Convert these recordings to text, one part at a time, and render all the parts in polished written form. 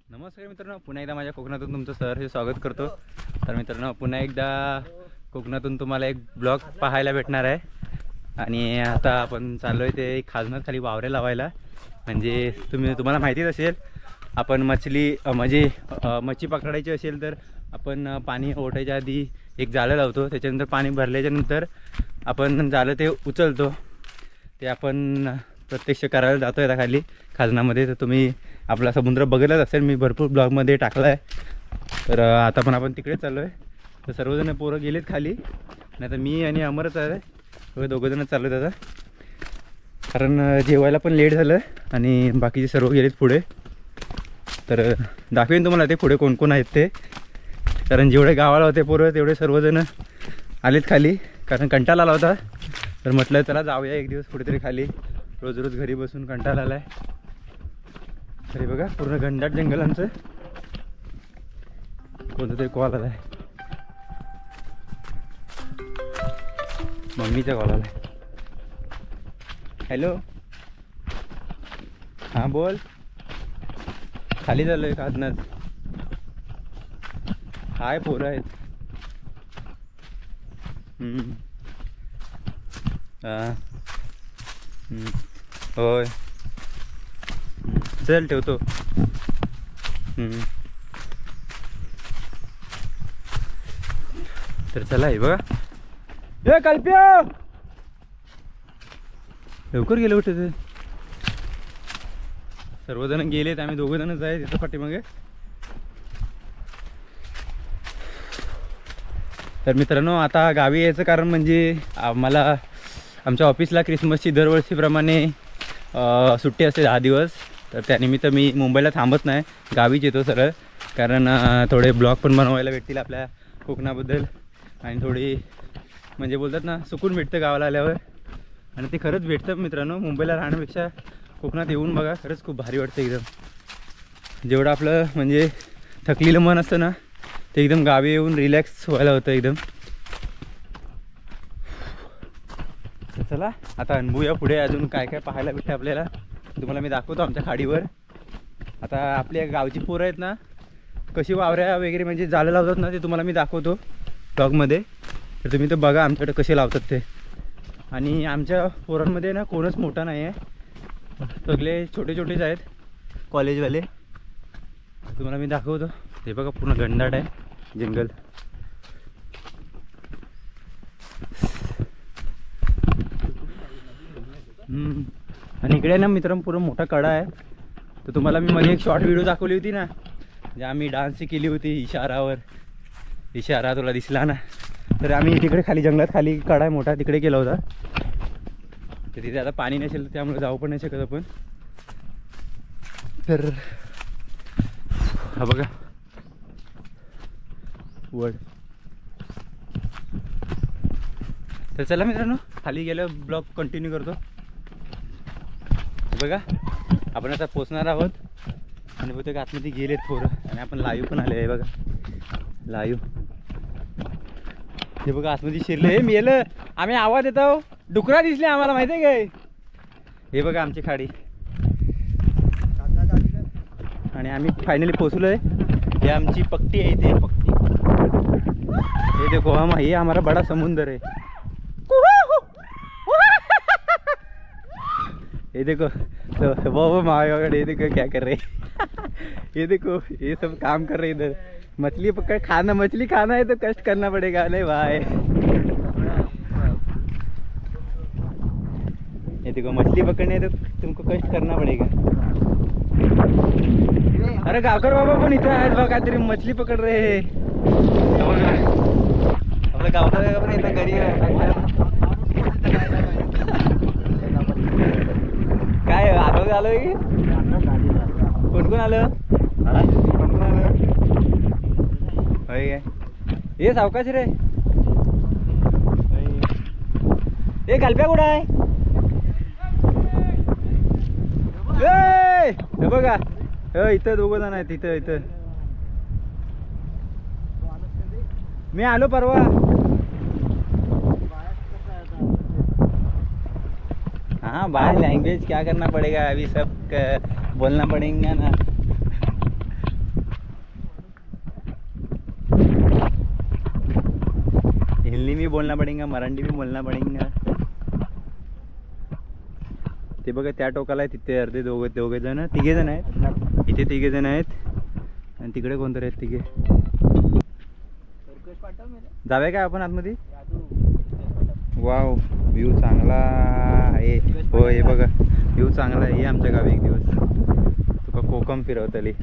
नमस्कार मित्रांनो, पुन्हा एकदा माझ्या कोकणातून तुमचं सहर्ष स्वागत करतो। तर मित्रांनो, पुन्हा एकदा कोकणातून तुम्हाला एक ब्लॉग पाहायला भेटणार आहे। आणि आता आपण चाललोय ते खाजनात खाली वावरे लावायला। म्हणजे तुम्हाला माहितीच असेल, आपण मच्छी पकडायची असेल तर आपण पाणी ओढायच्या आधी एक जाळं लावतो, त्याच्यानंतर पाणी भरल्याच्या नंतर आपण जाळं ते उचलतो। ते आपण प्रत्यक्ष करायला जातो आहे खाली खाजनामध्ये। तर तुम्ही आपला समुद्र बघितलाच असेल, मी भरपूर ब्लॉगमध्ये टाकला आहे। तर आता पण आपण तिकडे चाललो आहे। तर सर्वजण पोरं गेलेत खाली, नाही तर मी आणि अमरच आहे, दोघंजणच चाललो आहेत आता। कारण जेवायला पण लेट झालं आणि बाकीचे सर्व गेलेत पुढे। तर दाखवेन तुम्हाला ते पुढे कोण कोण आहेत ते, कारण जेवढे गावाला होते पोरं तेवढे सर्वजण आलेत खाली, कारण कंटाळा आला होता। तर म्हटलं चला जाऊया एक दिवस कुठेतरी खाली, रोज रोज घरी बसून कंटाळा आला आहे। तरी बघा पूर्ण घनदाट जंगल आमचं। कोणतं तरी कॉल आला आहे, मम्मीचा कॉल आला आहे। हॅलो, हां बोल। खाली चाललोय खाजनात, हाय पोरं आहेत। हां होय, चल ठेवतो। तर चला हे बघा, ए कल्प्या लवकर गेले कुठे ते, सर्वजण गेलेत, आम्ही दोघंजणच आहे तिथं पाठीमागे। तर मित्रांनो, आता गावी यायचं कारण म्हणजे आम्हाला आमच्या ऑफिसला क्रिसमसची दरवर्षीप्रमाणे सुट्टी असते 10 दिवस। तर त्यानिमित्त मी मुंबईला थांबत नाही, गावीच येतो सरळ। कारण थोडे ब्लॉग पण बनवायला भेटतील आपल्या कोकणाबद्दल, आणि थोडी म्हणजे बोलतात ना, सुकून भेटतं गावाला आल्यावर। आणि ते खरंच भेटतं मित्रांनो, मुंबईला राहण्यापेक्षा कोकणात येऊन बघा, खरंच खूप भारी वाटतं एकदम। जेवढं आपलं म्हणजे थकलेलं मन असतं ना, ते एकदम गावी येऊन रिलॅक्स व्हायला होतं एकदम। चला आता अनुभवूया पुढे अजून काय काय पाहायला भेटतं आपल्याला, तुम्हाला मी दाखवतो आमच्या खाडीवर। आता आपल्या गावची पोरं आहेत ना, कशी वावऱ्या वगैरे म्हणजे जाळं लावतात ना, ते तुम्हाला मी दाखवतो ब्लॉगमध्ये। तर तुम्ही तर बघा आमच्याकडे कसे लावतात ते। आणि आमच्या पोरांमध्ये ना कोणच मोठा नाही आहे, सगळे छोटे छोटेच आहेत, कॉलेजवाले। तुम्हाला मी दाखवतो, ते बघा पूर्ण घनदाट आहे जंगल। आणि इकडे ना मित्रांनो पूर्ण मोठा कडा आहे। तर तुम्हाला मी मध्ये एक शॉर्ट व्हिडिओ दाखवली होती ना, जे आम्ही डान्सची केली होती इशारा तुला दिसला ना। तर आम्ही तिकडे खाली जंगलात खाली कडा आहे मोठा, तिकडे केला होता। तर तिथे आता पाणी नसेल, त्यामुळे जाऊ पण नाही शकत आपण। तर हा बघा वड। तर चला मित्रांनो, खाली गेल्यावर ब्लॉग कंटिन्यू करतो। बघा आपण आता पोचणार आहोत, आणि बहुतेक आतमध्ये गेलेत पोरं, आणि आपण लाईव्ह पण आले आहे बघा, लाईव्ह। हे बघा आतमध्ये शिरले, हे मेलं, आम्ही आवाज येतो, डुकरा दिसले आम्हाला, माहिती आहे काय। हे बघा आमची खाडी, आणि आम्ही फायनली पोचलो आहे। हे आमची पट्टी आहे, इथे पट्टी। ये देखो हम, ये हमारा बड़ा समुंदर है। ये देखो तो वो ये देखो क्या कर रहे ये देखो ये सब काम कर रहे इधर। मछली पकड़ खाना, मछली खाना है तो कष्ट करना पड़ेगा, नहीं भाई। ये देखो मछली पकड़ने तो तुमको कष्ट करना पड़ेगा। अरे गावकर बाबा पण इथे आहेत बघा, तरी मछली पकड रहे। आपलं गावकर पण इथं घरी काय आलो आलोय की कोण कोण आलं, कोण कोण आलं होय काय। हे सावकाश रे, हे कल्प्या कुठं आहे। हे बघा इथं दोघं जण आहेत, इथं मी आलो परवा। हाँ बाहर लैंग्वेज क्या करना पड़ेगा, अभी सब बोलना पड़ेगा ना। भी बोलना पडेगा, मराठी भी बोलना पडेगा. ते बघा त्या टोकाला आहे तिथे अर्धे दोघे जण, तिघे जण आहेत इथे, तिघे जण आहेत आणि तिकडे कोणतरी आहेत तिघे. जाऊया काय आपण आतमध्ये? वाव व्ह्यू चांगला आहे. हो हे बघा व्ह्यू चांगला आहे. आमच्या गावी एक दिवस तुका कोकम फिरवतली.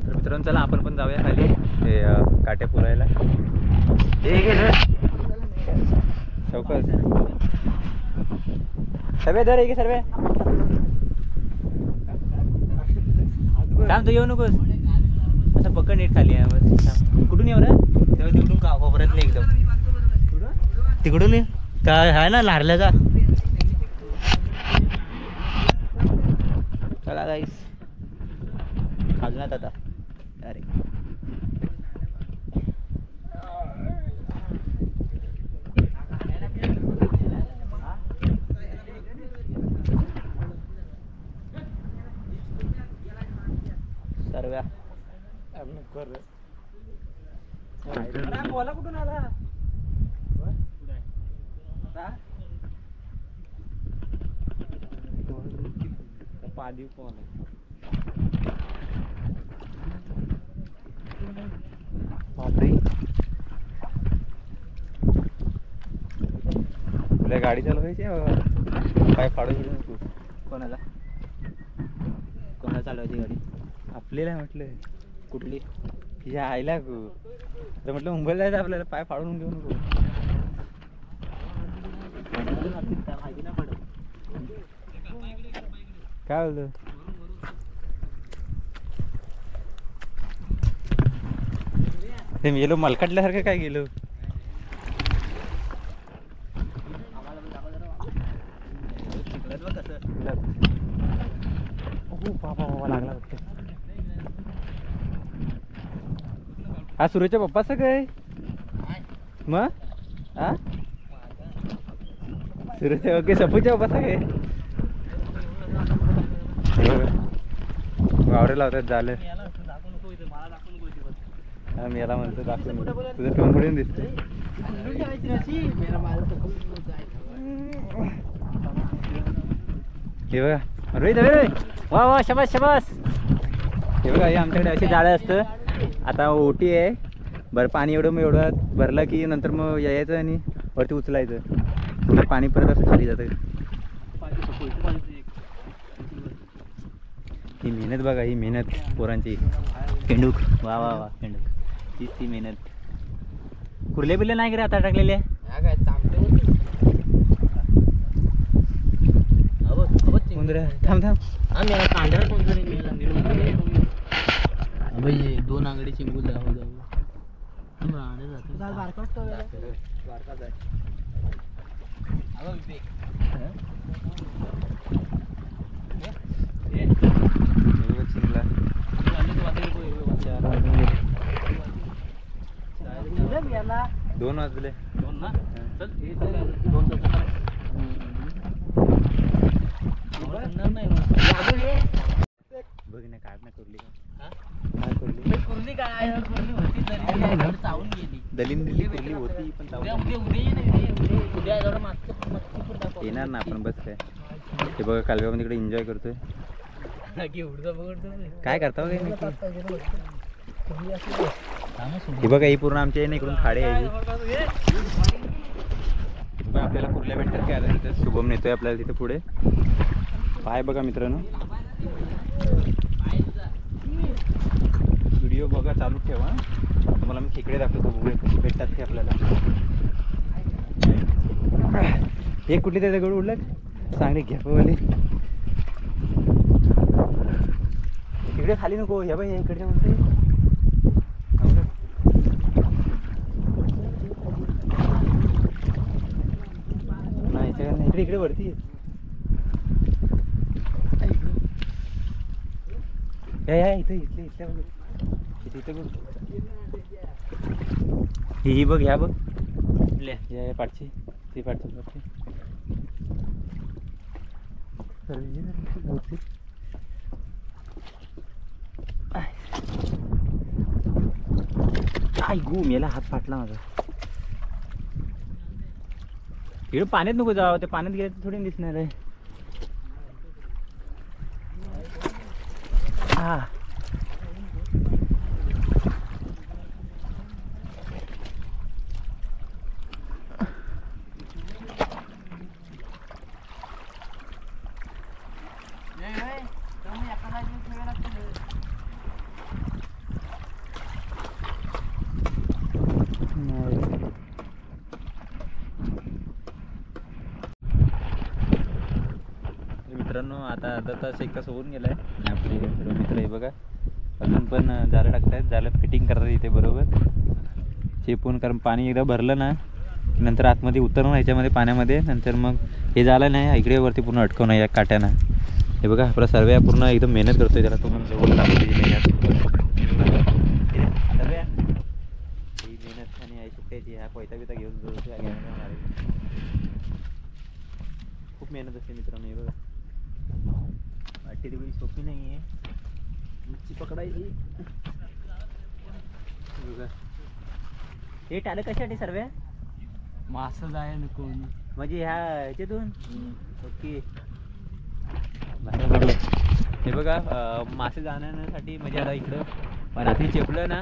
तर मित्रांनो चला आपण पण जाऊया खाली ते काटे पुरायला. चौकस सर्वे धर एक सर्वे थांब तू येऊ नकोस असं पकड नीट खाली आहे. कुठून येऊ ना तेव्हा तिकडून का वापरत एकदम तिकडून काय आहे ना नारल्याचा. चला गाईस खाजनात आता. अरे सर्व्या बोला कुठून आला पादी कोण बापरे. तुला गाडी चालवायची काय फाडू गेलो नको. कोणाला चालवायची गाडी? आपल्याला म्हटलं कुठली या आईला गो तर म्हटलं मुंबईला जायचं आपल्याला, पाय फाडून घेऊ नको. काय बोलतो ते गेलो मलकाटल्यासारखं काय गेलो. लागला हा सुरेशच्या पप्पाचं काय मग हा सुरेशच्या ओके सपूच्या पप्पाचं काय वावरे लावतात झालं. मी याला म्हणतो दाखवून तुझं टोंबडून दिसतंय. हे बघा रोहित वा वा शबास शबास. हे बघा हे आमच्याकडे अशी जाळं असतं. आता ओटी आहे बरं पाणी एवढं भरलं की नंतर मग यायचं आणि वरती उचलायचं. पुन्हा पाणी परत असं खाली जातं. ही मेहनत बघा, ही मेहनत पोरांची. पेंडूक वा वा वा पेंडूक तीच ती मेहनत. कुर्ले बिर्ले नाही गिरे आता टाकलेले थांब थांब. दोन आंगडी चिंबू जाऊ दोन वाजले. बघ ना काढ ना कुर्ली दलिंद कुर्ली होती पण येणार ना आपण. बस काय ते बघा कालव्यामध्ये इकडे एन्जॉय करतोय. काय करता हे बघा ही पूर्ण आमच्या ना इकडून खाडे आहे. आपल्याला कुर्ल्या भेटतात काय आलं तिथे शुभम नेतोय आपल्याला तिथे पुढे. पाय बघा मित्रांनो व्हिडिओ बघा चालू ठेवा. तुम्हाला मी खेकडे दाखवतो बघूया कशी भेटतात ते आपल्याला. एक कुठली ते दगड उडलं चांगले घ्यापवाले तिकडे खाली नको. ह्या बाई इकडे म्हणते इकडे वरती ये. या इथे इथल्या बघ इथे बघ. ही बघ ह्या बघ या पाठची ती पाठची आई गू मेला हात फाटला माझा. इकडे पाण्यात नको जावं ते पाण्यात गेले तर थोडी दिसणार आहे. हा मित्रांनो आता अर्धा तास एक तास होऊन गेलाय. आपले सर्व मित्र हे बघा अजून पण जाळं टाकतायत. जाळं फिटिंग करतात इथे बरोबर चेपून, कारण पाणी एकदा भरलं ना नंतर आतमध्ये उतरणं ह्याच्यामध्ये पाण्यामध्ये. नंतर मग हे झालं नाही इकडे वरती पूर्ण अटकवणं या काट्यानं. हे बघा आपला सर्वे पूर्ण एकदम मेहनत करतोय त्याला. तुम्हाला जवळ लागते मेहनत ही मेहनत आणि आई सुट्ट्याची ह्या पैसा बिता घेऊन खूप मेहनत असते मित्रांनो. हे बघा वाटते तेवढी सोपी नाही आहे मच्छी पकडायची. बघा हे टालं कशासाठी सर्व मासं जाय नको म्हणजे ह्या ह्याच्यातून. ओके हे बघा मासे जाण्यासाठी म्हणजे आता इकडं रात्री चेपलं ना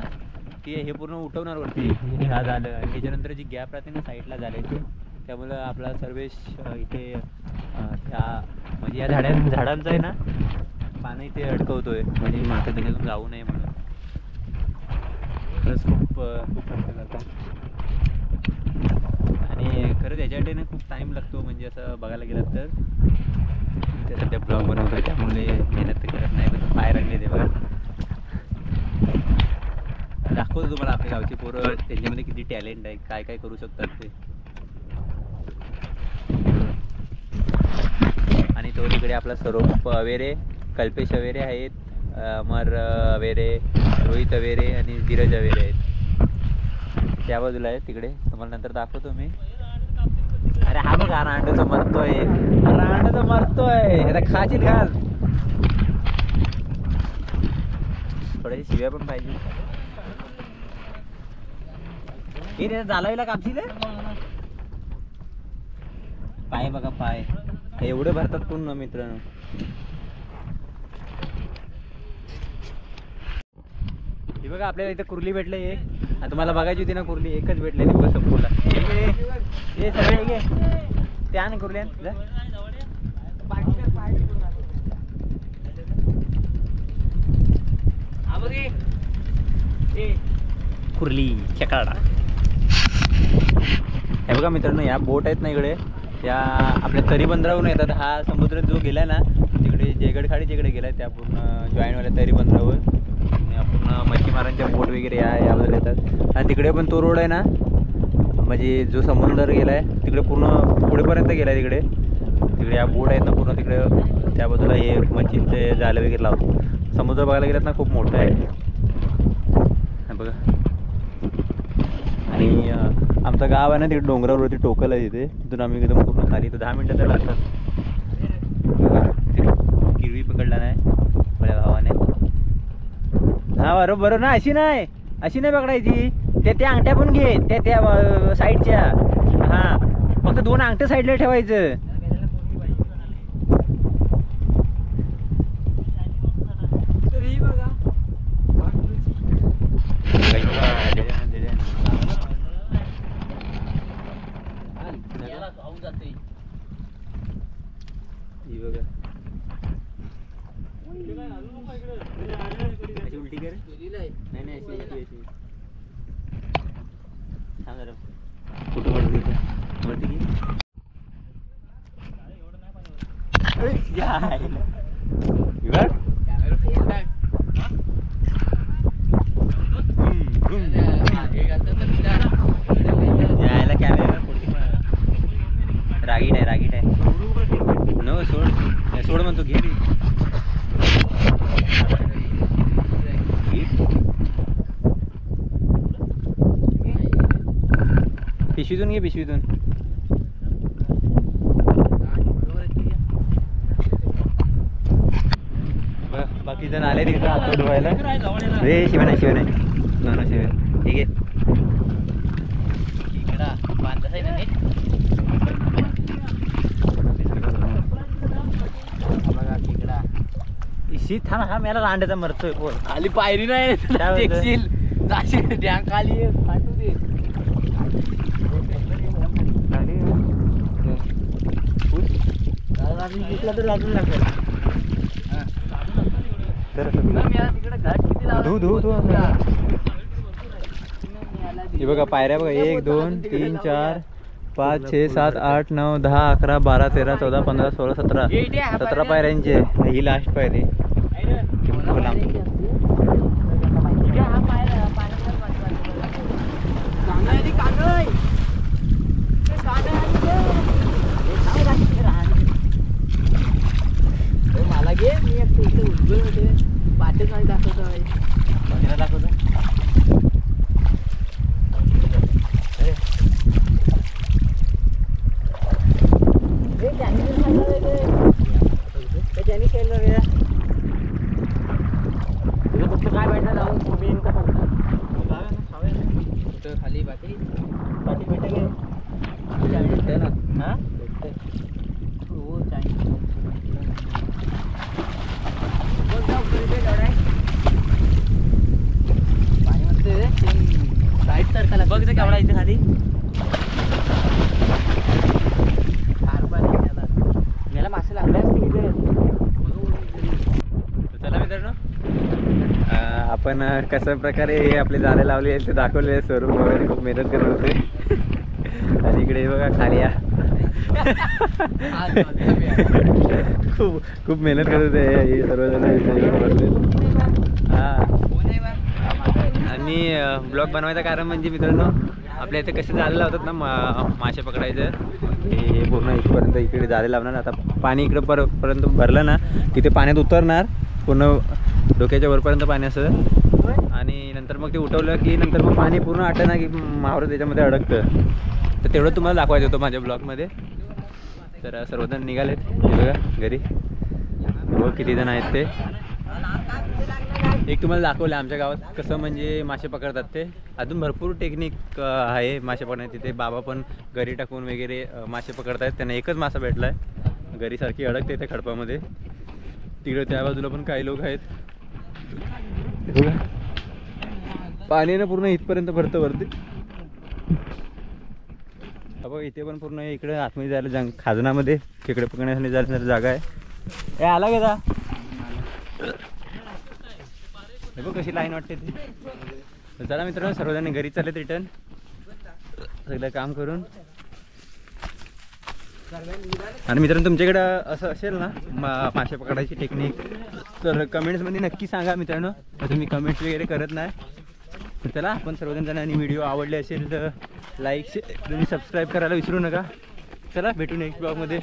की हे पूर्ण उठवणार वरती ह्या झालं. त्याच्यानंतर जी गॅप राहते ना साईडला झाल्याची त्यामुळं आपला सर्वेश इथे ह्या म्हणजे या झाडांचं आहे ना पाणी इथे अडकवतोय म्हणजे मासे त्याच्यातून जाऊ नये म्हणून. खरंच खूप खर्च करतात आणि खरंच याच्यासाठी ना खूप टाईम लागतो. म्हणजे असं बघायला गेलं तर ते सध्या ब्लॉग बनवतो त्यामुळे मेहनत तर करत नाही पण पाय रंगले ते बघा. दाखवतो तुम्हाला आपल्या गावची पोरं त्यांच्यामध्ये किती टॅलेंट आहे काय काय करू शकतात ते. आणि तो तिकडे आपला स्वरूप अवेरे, कल्पेश अवेरे आहेत, अमर अवेरे, रोहित अवेरे आणि धीरज अवेरे आहेत. त्या बाजूला आहेत तिकडे तुम्हाला नंतर दाखवतो मी. अरे हा बघ रांडचा मरतोय, रांडचा मरतोय. आता खाशील घाल थोड्याशी शिव्या पण पाहिजे. हे रे झाला कापशील पाय बघा पाय एवढे भरतात पूर्ण मित्रांनो. हे बघा आपल्याला इथं कुर्ली भेटले एक. तुम्हाला बघायची होती ना कुर्ली एकच भेटलेली बघा संपूला. हे सगळे घे त्या ना कुर्ली कुर्ली चकाडा. हे बघा मित्रांनो या बोट आहेत ना इकडे त्या आपल्या तरी बंदरावरून येतात. हा समुद्र जो गेला ना तिकडे जयगड खाडी जिकडे गेला त्या पूर्ण जॉईनवाल्या तरी बंदरावर पूर्ण मच्छीमारांच्या बोट वगैरे या बाजूला येतात. आणि तिकडे पण तो रोड आहे ना म्हणजे जो समुद्र गेला आहे तिकडे पूर्ण पुढेपर्यंत गेला आहे. तिकडे या बोट आहेत ना पूर्ण तिकडे त्या बाजूला हे मच्छींचे जाळे वगैरे लावतो. समुद्र बघायला गेलात ना खूप मोठा आहे बघा. आणि आमचं गाव आहे ना तिकडे डोंगरावरती टोकल आहे तिथे. तिथून आम्ही एकदम पूर्ण खाली तर 10 मिनटं तर लागतात. किरवी पकडला नाही माझ्या भावाने. हा बरोबर ना अशी नाही पकडायची. त्या अंगठ्या पण घे त्या साईडच्या. हा फक्त 2 अंगठ्या साईडला ठेवायचं. उलटी कर नाही कुठं वरती यायला कॅमेरा रागीट आहे पिशवीतून घे पिशवीतून. बाकी जण आले तिकडे हात धुवायला. रे शिवाय नाही शिवाय नाही ना शिवाय. ठीक आहे थांब हा मला रांड्याचा मरतोय. खाली पायरी नाही डॅम खाली पाठवू दे. तर लागून लागेल. हे बघा पायऱ्या बघा 1 2 3 4 5 6 7 8 9 10 11 12 13 14 15 16 17 17 पायऱ्यांची. ही लास्ट पायरी. मला घे मी होते पाठच नाही दाखवतो दाखवतो. काय भेटणार जाऊन खाली बाकी पाठी भेटेल भेटते ना. हा हो पाणी म्हणते साईड सरकाला बघ ते केवढा इथे खाली. याला मासे लागले असते तिथे. चला मित्रांनो आपण कशा प्रकारे आपले जाळे लावले ते दाखवले. स्वरूप वगैरे खूप मेहनत करत होते. आणि इकडे बघा खाली खूप खूप मेहनत करत होते हे सर्वजण. हा आणि ब्लॉग बनवायचं कारण म्हणजे मित्रांनो आपल्या इथे कसे जाळे लावतात ना मासे पकडायचं. हे पूर्ण इथपर्यंत इकडे जाळे लावणार. आता पाणी इकडं पर्यंत भरलं ना की ते पाण्यात उतरणार पूर्ण डोक्याच्या वरपर्यंत पाणी असं. आणि नंतर मग ते उठवलं की नंतर मग पाणी पूर्ण आटलं ना की मावरं त्याच्यामध्ये अडकतं. तर तेवढं तुम्हाला दाखवायचं होतं माझ्या ब्लॉगमध्ये. तर सर्वजण निघालेत बघा घरी. बघ किती जण आहेत ते. एक तुम्हाला दाखवलं आमच्या गावात कसं म्हणजे मासे पकडतात ते. अजून भरपूर टेक्निक आहे मासे पकडण्याची. तिथे बाबा पण गरी टाकून वगैरे मासे पकडत आहेत. त्यांना एकच मासा भेटला आहे. गरीसारखी अडकते त्या खडपामध्ये. तिकडे त्या बाजूला पण काही लोक आहेत. बघा पाण्यानं पूर्ण इथपर्यंत भरतं वरती. बघा इथे पण पूर्ण इकडे आतमध्ये जायला खाजनामध्ये खेकडे पकडण्यासाठी जायला जागा आहे. हे आला का? हे बघ कशी लाईन वाटते ती. चला मित्रांनो सर्वजण घरी चाललेत रिटर्न सगळं काम करून. आणि मित्रांनो तुमच्याकडं असं असेल ना मासे पकडायची टेक्निक तर कमेंट्समध्ये नक्की सांगा मित्रांनो. तुम्ही कमेंट्स वगैरे करत नाही. तर चला आपण सर्वजण जणांनी व्हिडिओ आवडले असेल तर लाईक तुम्ही सबस्क्राईब करायला विसरू नका. चला भेटू नेक्स्ट ब्लॉगमध्ये.